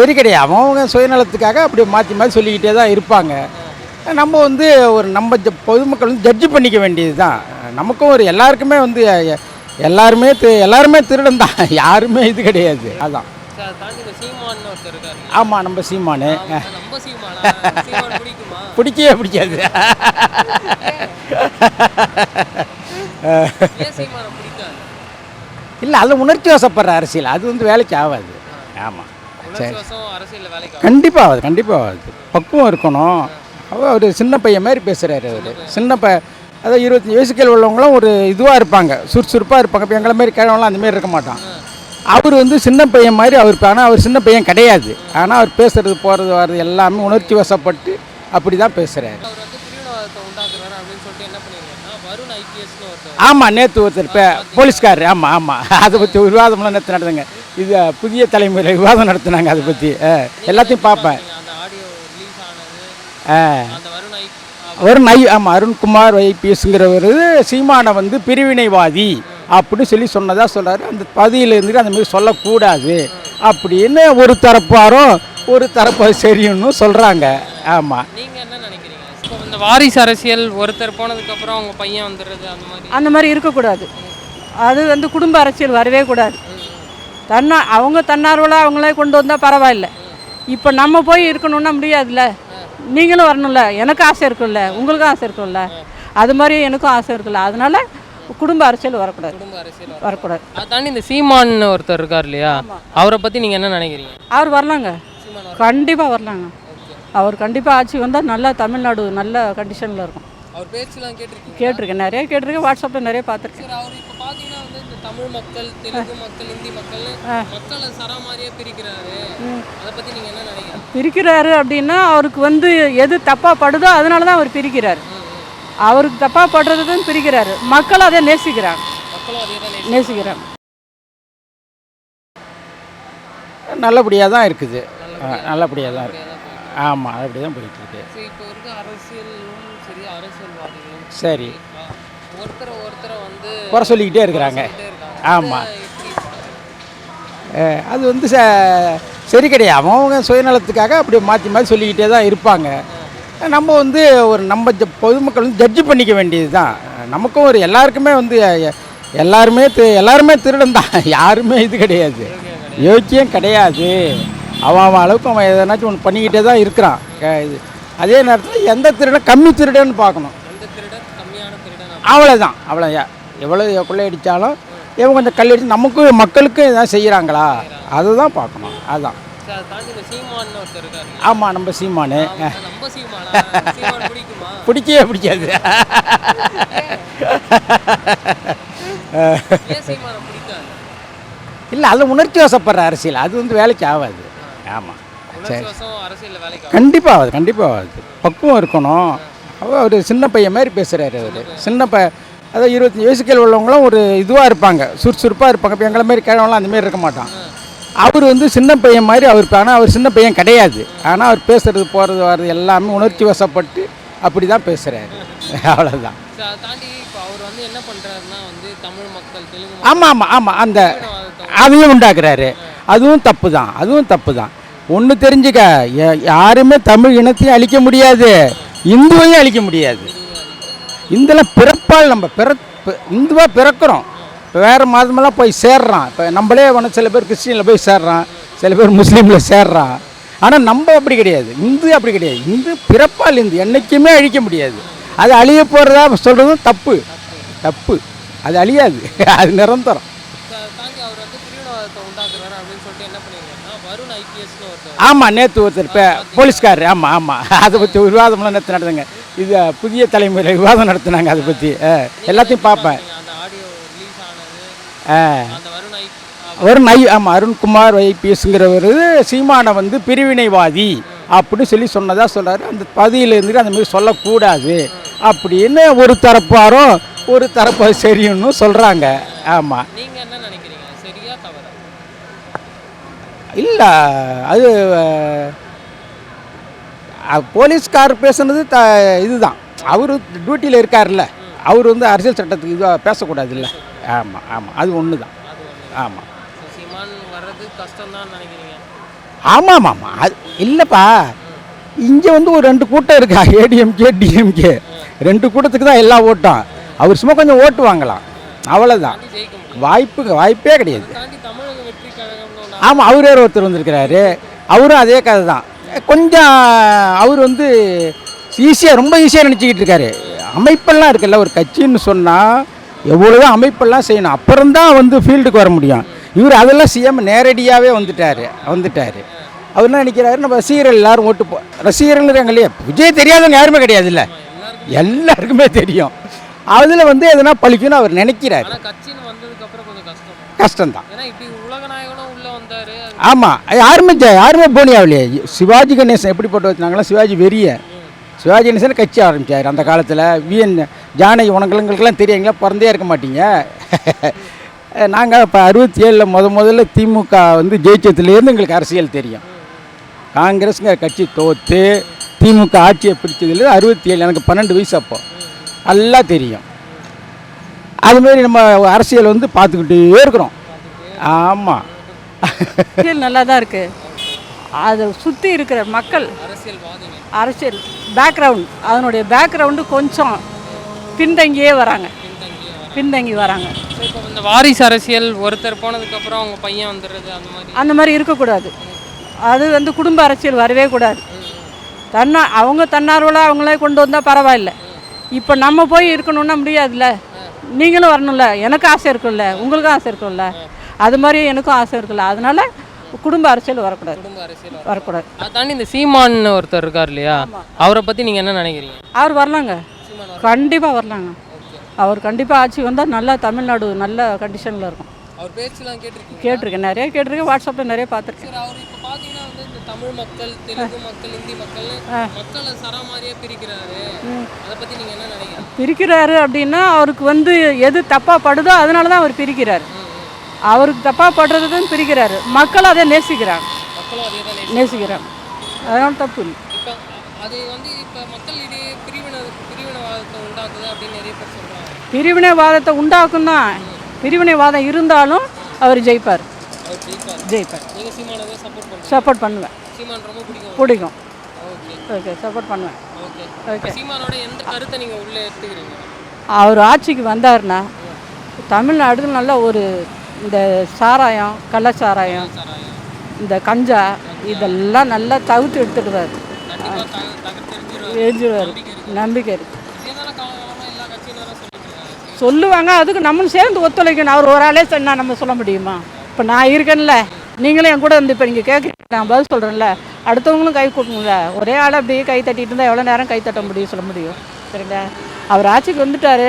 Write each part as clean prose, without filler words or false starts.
சரி கிடையாது. அவங்க சுயநலத்துக்காக அப்படி மாற்றி மாற்றி சொல்லிக்கிட்டே தான் இருப்பாங்க. நம்ம வந்து ஒரு நம்ம பொதுமக்கள் வந்து ஜட்ஜு பண்ணிக்க வேண்டியது தான். நமக்கும் ஒரு எல்லாருக்குமே வந்து எல்லாருமே திருடன் தான். யாருமே இது கிடையாது. அதான். ஆமாம், நம்ம சீமானு பிடிக்கவே பிடிக்காது. இல்லை, அதில் உணர்ச்சி வசப்படுற அரசியல் அது வந்து வேலைக்கு ஆகாது. ஆமாம், சரி, கண்டிப்பாக ஆகுது, கண்டிப்பாக ஆகுது. பக்குவம் இருக்கணும். அவர் சின்ன பையன் மாதிரி பேசுகிறாரு. அவர் அதாவது 25 வயசுக்கு உள்ளவங்களும் ஒரு இதுவாக இருப்பாங்க, சுறுசுறுப்பாக இருப்பாங்க. இப்போ எங்களை மாரி கிழவங்களாம் அந்தமாரி இருக்க மாட்டான். அவர் வந்து சின்ன பையன் மாதிரி ஆனால் அவர் சின்ன பையன் கிடையாது. ஆனால் அவர் பேசுகிறது போகிறது வர்றது எல்லாமே உணர்ச்சி வசப்பட்டு அப்படி தான் பேசுகிறாரு. ஆமாம், நேற்று ஒருத்தர் இப்போ போலீஸ்காரர். ஆமாம் ஆமாம், அதை பற்றி விவாதம்லாம் நேற்று நடத்துங்க. இது புதிய தலைமுறை விவாதம் நடத்துனாங்க. அதை பற்றி எல்லாத்தையும் பார்ப்பேன். ஆமாம், அருண்குமார் ஐபிஎஸ்ங்கிறவர் சீமானை வந்து பிரிவினைவாதி அப்படின்னு சொன்னதாக சொல்கிறாரு. அந்த பதியில் இருந்துட்டு அந்த மாதிரி சொல்லக்கூடாது அப்படின்னு ஒரு தரப்பாரும் ஒரு தரப்பு சரின்னு சொல்கிறாங்க. ஆமாம், நீங்கள் என்ன நினைக்கிறீங்க? இப்போ இந்த வாரிசு அரசியல் ஒருத்தர் போனதுக்கப்புறம் அவங்க பையன் வந்துடுறது அந்த மாதிரி இருக்கக்கூடாது. அது வந்து குடும்ப அரசியல் வரவே கூடாது. அவங்க தன்னார்வலாக அவங்களே கொண்டு வந்தால் பரவாயில்ல. இப்போ நம்ம போய் இருக்கணும்னா முடியாதுல்ல. நீங்களும் வரணும்ல, எனக்கு ஆசை இருக்குல்ல, உங்களுக்கும் ஆசை இருக்குல்ல, அது மாதிரி எனக்கும் ஆசை இருக்குல்ல. அதனால குடும்ப அரசியல் வரக்கூடாது. அதாண்டி இந்த சீமான் ஒருத்தர் இருக்கார் இல்லையா, அவரை பற்றி நீங்கள் என்ன நினைக்கிறீங்க? அவர் வரலாங்க, கண்டிப்பாக வரலாங்க. அவர் கண்டிப்பாக ஆட்சி வந்தால் நல்லா தமிழ்நாடு நல்ல கண்டிஷனில் இருக்கும். அவர் பேச்செல்லாம் கேட்டிருக்கேன், நிறைய கேட்டிருக்கேன். வாட்ஸ்அப்பில் நிறைய பார்த்துருக்கேன். அவர் இப்போ பார்த்தீங்கன்னா வந்து இந்த தமிழ் மக்கள், தெலுங்கு மக்கள், ஹிந்தி மக்களை சராமாரியாக பிரிக்கிறாரு. அதை பற்றி நீங்கள் என்ன நினைக்கிறீங்க? பிரிக்கிறாரு அப்படின்னா அவருக்கு வந்து எது தப்பாக படுதோ அதனால தான் அவர் பிரிக்கிறார். அவருக்கு தப்பாக படுறது தான் பிரிக்கிறாரு. மக்கள் அதை நேசிக்கிறாங்க. நல்லபடியாக தான் இருக்குது. நல்லபடியாக தான் இருக்குது. ஆமாம், நல்லபடியாக தான் போயிட்டு இருக்கு. இப்போ இருக்க அரசியலும் சரி, அரசியல்வாதிகளும் சரி ஒருத்தரை வந்து குறை சொல்லிக்கிட்டே இருக்கிறாங்க. ஆமாம், அது வந்து சரி கிடையாது. அவங்க சுயநலத்துக்காக அப்படி மாற்றி மாற்றி சொல்லிக்கிட்டே தான் இருப்பாங்க. நம்ம வந்து ஒரு நம்ம பொதுமக்கள் வந்து ஜட்ஜு பண்ணிக்க வேண்டியது தான். நமக்கும் ஒரு எல்லாருக்குமே வந்து எல்லாருமே திருடன் தான். யாருமே இது கிடையாது, யோக்கியம் கிடையாது. அவன் அளவுக்கு அவன் எதனாச்சும் ஒன்று பண்ணிக்கிட்டே தான் இருக்கிறான். அதே நேரத்தில் எந்த திருடன் கம்மி திருடன்னு பார்க்கணும். அவ்வளோதான். எவ்வளோ கொள்ளையடித்தாலும் இவங்க கொஞ்சம் கல்லடிச்சு நமக்கும் மக்களுக்கும் எதாவது செய்கிறாங்களா அதுதான் பார்க்கணும். அதுதான். ஆமாம், நம்ம சீமானு பிடிக்கவே பிடிக்காது. இல்லை, அதில் உணர்ச்சி வசப்படுற அரசியல் அது வந்து வேலைக்கு ஆகாது. ஆமாம், சரி, கண்டிப்பாக ஆகுது, கண்டிப்பாக ஆகுது. பக்குவம் இருக்கணும். அவர் சின்ன பையன் மாதிரி பேசுகிறாரு. அவர் அதாவது 25 வயசுக்கு உள்ளவங்களும் ஒரு இதுவாக இருப்பாங்க, சுறுசுறுப்பாக இருப்பாங்க. இப்போ எங்களை மாரி கிழவங்களாம் அந்தமாரி இருக்க மாட்டான். அவர் வந்து சின்ன பையன் மாதிரி ஆனால் அவர் சின்ன பையன் கிடையாது. ஆனால் அவர் பேசுகிறது போகிறது வர்றது எல்லாமே உணர்ச்சி வசப்பட்டு அப்படி தான் பேசுகிறாரு. அவ்வளோதான். ஆமாம் ஆமாம் ஆமாம், அந்த அதையும் உண்டாக்குறாரு. அதுவும் தப்பு தான். ஒன்று தெரிஞ்சுக்க, யாருமே தமிழ் இனத்தையும் அழிக்க முடியாது, இந்துவையும் அழிக்க முடியாது. இந்தெல்லாம் பிறப்பால் நம்ம இந்துவாக பிறக்கிறோம். இப்போ வேறு மதமெல்லாம் போய் சேர்றான். இப்போ நம்மளே சில பேர் கிறிஸ்டினில் போய் சேர்றான், சில பேர் முஸ்லீமில் சேர்றான். ஆனால் நம்ம அப்படி கிடையாது, இந்து அப்படி கிடையாது. இந்து பிறப்பால் இந்து என்றைக்குமே அழிக்க முடியாது. அது அழிய போகிறதா சொல்கிறதும் தப்பு. அது அழியாது, அது நிரந்தரம். ஆமாம், நேற்று ஒருத்தர் இப்போ போலீஸ்காரர். ஆமாம், அதை பற்றி விவாதம்லாம் நேற்று நடத்துங்க. இது புதிய தலைமுறை விவாதம் நடத்துனாங்க. அதை பற்றி எல்லாத்தையும் பார்ப்பேன். ஆமாம், அருண்குமார் ஐபிஎஸ்ங்கிறவர் சீமானை வந்து பிரிவினைவாதி அப்படின்னு சொன்னதாக சொல்கிறாரு. அந்த பதியில் இருந்துட்டு அந்த மாதிரி சொல்லக்கூடாது அப்படின்னு ஒரு தரப்பாரும் ஒரு தரப்பு சரின்னு சொல்கிறாங்க. ஆமாம், இல்லை, அது போலீஸ்கார் பேசுனது இதுதான். அவர் டியூட்டியில் இருக்கார்ல, அவர் வந்து அரசியல் சட்டத்துக்கு இதுவாக பேசக்கூடாது இல்லை. ஆமாம், அது ஒன்று தான். ஆமாம், ஆமாம் ஆமாம் ஆமாம் அது இல்லைப்பா, இங்கே வந்து ஒரு 2 கூட்டம் இருக்கா, ஏடிஎம்கே டிஎம்கே 2 கூட்டத்துக்கு தான் எல்லா ஓட்டும். அவர் சும்மா கொஞ்சம் ஓட்டு வாங்கலாம், அவ்வளோதான். ஜெயிக்க முடியும். வாய்ப்பே கிடையாது. தாண்டி தமிழக வெற்றி கழகம்னு ஒண்ணு ஆமாம், அவரே ஒருத்தர் வந்திருக்கிறாரு, அவரும் அதே கதை தான். கொஞ்சம் அவர் வந்து ஈஸியாக, ரொம்ப ஈஸியாக நினச்சிக்கிட்டு இருக்காரு. அமைப்பெல்லாம் இருக்குல்ல, ஒரு கட்சின்னு சொன்னால் எவ்வளோ அமைப்பெல்லாம் செய்யணும், அப்புறம்தான் வந்து ஃபீல்டுக்கு வர முடியும். இவர் அதெல்லாம் சிஎம் நேரடியாகவே வந்துட்டார். அவர் என்ன நினைக்கிறாரு, நம்ம ரசிகர்கள் எல்லாரும் ஓட்டு ரசிகர்கள் இருக்காங்க இல்லையா, விஜய் தெரியாதவங்க யாருமே கிடையாது இல்லை, எல்லாருக்குமே தெரியும். அதில் வந்து எதனா பழிக்கணும்னு அவர் நினைக்கிறார். ஆனா கட்சின்னு வந்ததுக்கு அப்புறம் கொஞ்சம் கஷ்டம்தான். ஏன்னா இப்படி உலக நாயகனும் உள்ள வந்தாரு. ஆமாம், யாருமே போனி ஆகலையே. சிவாஜி கணேசன் எப்படி போட்டு வச்சுனாங்களா, சிவாஜி வெறிய சிவாஜி கணேசன் கட்சி ஆரம்பித்தார் அந்த காலத்தில். விஎன் ஜானகி, உனங்களுக்கெல்லாம் தெரியுங்களா, பிறந்தே இருக்க மாட்டீங்க. நாங்கள் இப்போ 67 முதல்ல திமுக வந்து ஜெயிச்சதுலேருந்து எங்களுக்கு அரசியல் தெரியும். காங்கிரஸுங்கிற கட்சி தோற்று திமுக ஆட்சியை பிடிச்சதுலேருந்து 67, எனக்கு 12 வயசு அப்போ, நல்லா தெரியும். அதுமாரி நம்ம அரசியல் வந்து பார்த்துக்கிட்டே இருக்கிறோம். ஆமாம், அரசியல் நல்லா தான் இருக்குது. அதை சுற்றி இருக்கிற மக்கள் அரசியல் பேக்ரவுண்ட், அதனுடைய பேக்ரவுண்டு கொஞ்சம் பின்தங்கி வராங்க. இப்போ இந்த வாரிசு அரசியல், ஒருத்தர் போனதுக்கு அப்புறம் அவங்க பையன் வந்துடுறது, அந்த மாதிரி இருக்கக்கூடாது. அது வந்து குடும்ப அரசியல் வரவே கூடாது. அவங்க தன்னார்வலாக அவங்களே கொண்டு வந்தால் பரவாயில்ல. இப்போ நம்ம போய் இருக்கணும்னா முடியாதுல்ல, நீங்களும் வரணும்ல, எனக்கு ஆசை இருக்குல்ல, உங்களுக்கும் ஆசை இருக்குல்ல, அது மாதிரி எனக்கும் ஆசை இருக்குல்ல. அதனால குடும்ப அரசியல் வரக்கூடாது. அதை தாண்டி இந்த சீமான் ஒருத்தர் இருக்கார் இல்லையா, அவரை பற்றி நீங்கள் என்ன நினைக்கிறீங்க? அவர் வரலாங்க, கண்டிப்பாக வரலாங்க. அவர் கண்டிப்பாக ஆட்சி வந்தால் நல்லா தமிழ்நாடு நல்ல கண்டிஷனில் இருக்கும். அவர் பேச்செல்லாம் கேட்டிருக்கேன், நிறைய கேட்டிருக்கேன், வாட்ஸ்அப்பில் நிறைய பார்த்துருக்கேன். அவர் இப்போ பார்த்தீங்கன்னா வந்து இந்த தமிழ் மக்கள், தெலுங்கு மக்கள், இந்தி மக்கள் மக்களை சராமாரியாக பிரிக்கிறாரு. அதை பற்றி நீங்கள் என்ன நினைக்கிறீங்க? பிரிக்கிறாரு அப்படின்னா அவருக்கு வந்து எது தப்பாக படுதோ அதனால தான் அவர் பிரிக்கிறார். அவருக்கு தப்பாக படுறதுன்னு பிரிக்கிறாரு. மக்கள் அதை நேசிக்கிறாங்க, அதனால தப்பு இல்லை. இப்போ அது வந்து இப்போ மக்கள் இது பிரிவினைவாதத்தை உண்டாக்குது அப்படின்னு நிறைய பேர் சொல்கிறாங்க. பிரிவினைவாதத்தை உண்டாக்கும் தான். பிரிவினைவாதம் இருந்தாலும் அவர் ஜெயிப்பார். நீங்கள் சீமானவே சப்போர்ட் பண்ணுவேன். சீமான் ரொம்ப பிடிக்கும். ஓகே, சப்போர்ட் பண்ணுவேன். ஓகே, சீமானோட எந்த கருத்தை நீங்கள் உள்ளே எடுத்துக்கிறீங்க? அவர் ஆட்சிக்கு வந்தாருன்னா தமிழ்நாடு நல்ல ஒரு இந்த சாராயம், கள்ளச்சாராயம், இந்த கஞ்சா இதெல்லாம் நல்லா தவிர்த்து எடுத்துடுவார். எழுதிடுவார், நம்பிக்கை இருக்கு. சொல்லுவாங்க, அதுக்கு நம்மளும் சேர்ந்து ஒத்துழைக்கணும். அவர் ஒரு ஆளே சொன்னால் நம்ம சொல்ல முடியுமா? இப்போ நான் இருக்கேன்ல, நீங்களும் என் கூட வந்து இப்போ நீங்கள் கேட்குறீங்க, நான் பதில் சொல்கிறேன்ல, அடுத்தவங்களும் கை கொடுக்கணும்ல. ஒரே ஆள் அப்படியே கை தட்டிட்டு இருந்தால் எவ்வளோ நேரம் கை தட்ட முடியும், சொல்ல முடியும்? சரிங்களா? அவர் ஆட்சிக்கு வந்துட்டார்,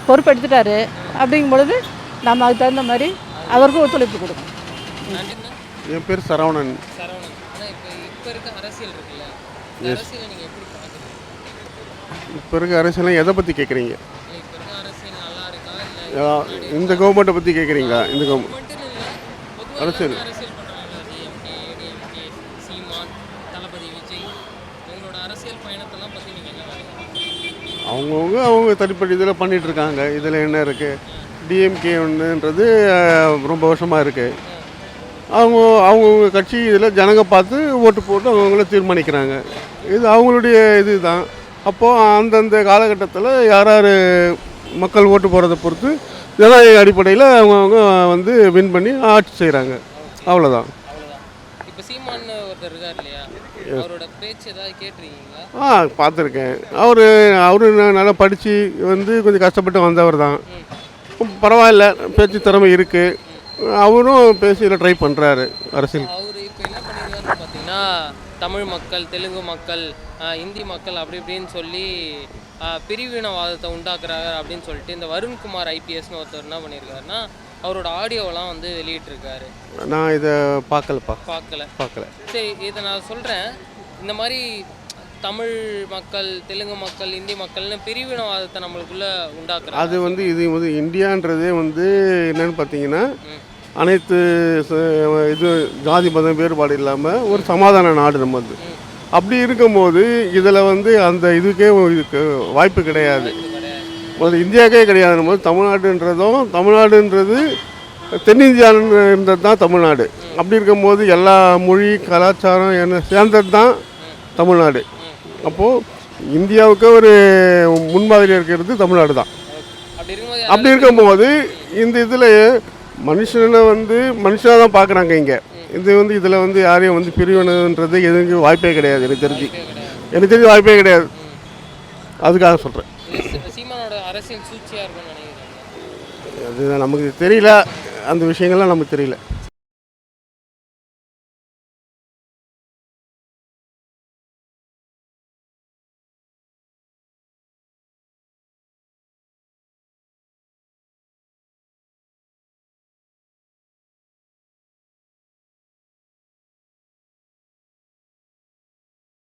பொறுப்பெடுத்துட்டார். அப்படிங்கும் பொழுது நம்ம அதுக்கு தகுந்த மாதிரி அவருக்கும் ஒத்துழைப்பு கொடுக்கணும். என் பேர் சரவணன். இப்போ இருக்க அரசியல் எதை பற்றி கேட்குறீங்க? இந்த கவர்மெண்ட்டை பற்றி கேட்குறீங்களா? இந்த கவர்மெண்ட் அரசியல் அவங்க தனிப்பட்ட இதில் பண்ணிகிட்ருக்காங்க. இதில் என்ன இருக்குது, டிஎம்கே ஒன்றுன்றது ரொம்ப வருஷமாக இருக்குது. அவங்க கட்சி இதில் ஜனங்க பார்த்து ஓட்டு போட்டு அவங்கள தீர்மானிக்கிறாங்க. இது அவங்களுடைய இது தான். அப்போது அந்தந்த காலகட்டத்தில் யார் யார் மக்கள் ஓட்டு போகிறத பொறுத்து ஜனநாயக அடிப்படையில் அவங்க வந்து வின் பண்ணி ஆட்சி செய்கிறாங்க. அவ்வளோதான். இப்போ சீமான் ஒருத்தர் இருக்கார் இல்லையா, அவரோட பேச்சு ஏதாவது கேட்டிருக்கீங்களா? பார்த்துருக்கேன். அவரு நல்லா படித்து வந்து கொஞ்சம் கஷ்டப்பட்டு வந்தவர் தான். பரவாயில்ல, பேச்சு திறமை இருக்குது. அவரும் பேசியில் ட்ரை பண்ணுறாரு அரசியல். அவர் இப்போ என்ன பண்ணியிருக்காருன்னு பார்த்தீங்கன்னா, தமிழ் மக்கள், தெலுங்கு மக்கள், இந்தி மக்கள் அப்படி இப்படின்னு சொல்லி பிரிவினவாதத்தை உண்டாக்குறாரு அப்படின்னு சொல்லிட்டு இந்த வருண்குமார் ஐபிஎஸ்னு ஒருத்தர் என்ன பண்ணியிருக்காருன்னா, அவரோட ஆடியோவெல்லாம் வந்து வெளியிட்டிருக்காரு. நான் இதை பார்க்கல. சரி, இதை நான் சொல்கிறேன். இந்த மாதிரி தமிழ் மக்கள், தெலுங்கு மக்கள், இந்தி மக்கள்னு பிரிவினவாதத்தை நம்மளுக்குள்ளே உண்டாக்குறாங்க. அது வந்து இது வந்து இந்தியான்றதே வந்து என்னன்னு பார்த்தீங்கன்னா, அனைத்து இது ஜாதி மதம் வேறுபாடு இல்லாமல் ஒரு சமாதான நாடு நம்மது. அப்படி இருக்கும்போது இதில் வந்து அந்த இதுக்கே வாய்ப்பு கிடையாது. முதல்ல இந்தியாவுக்கே கிடையாதுன்னு போது தமிழ்நாடுன்றது தென்னிந்தியான்றது தான் தமிழ்நாடு. அப்படி இருக்கும்போது எல்லா மொழி கலாச்சாரம் என்ன சேர்ந்தது தான் தமிழ்நாடு. அப்போது இந்தியாவுக்கு ஒரு முன்மாதிரி இருக்கிறது தமிழ்நாடு தான். அப்படி இருக்கும்போது அப்படி இருக்கும்போது இந்த இதில் மனுஷனை வந்து மனுஷனாக தான் பார்க்குறாங்க இங்கே. இதில் வந்து யாரையும் வந்து பிரிவினைன்றது எதுவும் வாய்ப்பே கிடையாது. எனக்கு தெரிஞ்சு வாய்ப்பே கிடையாது. அதுக்காக சொல்கிறேன். சீமானோட அரசியல் சூழ்ச்சியாக இருக்கும்னு நினைக்கிறேன். அது நமக்கு தெரியல, அந்த விஷயங்கள்லாம் நமக்கு தெரியல.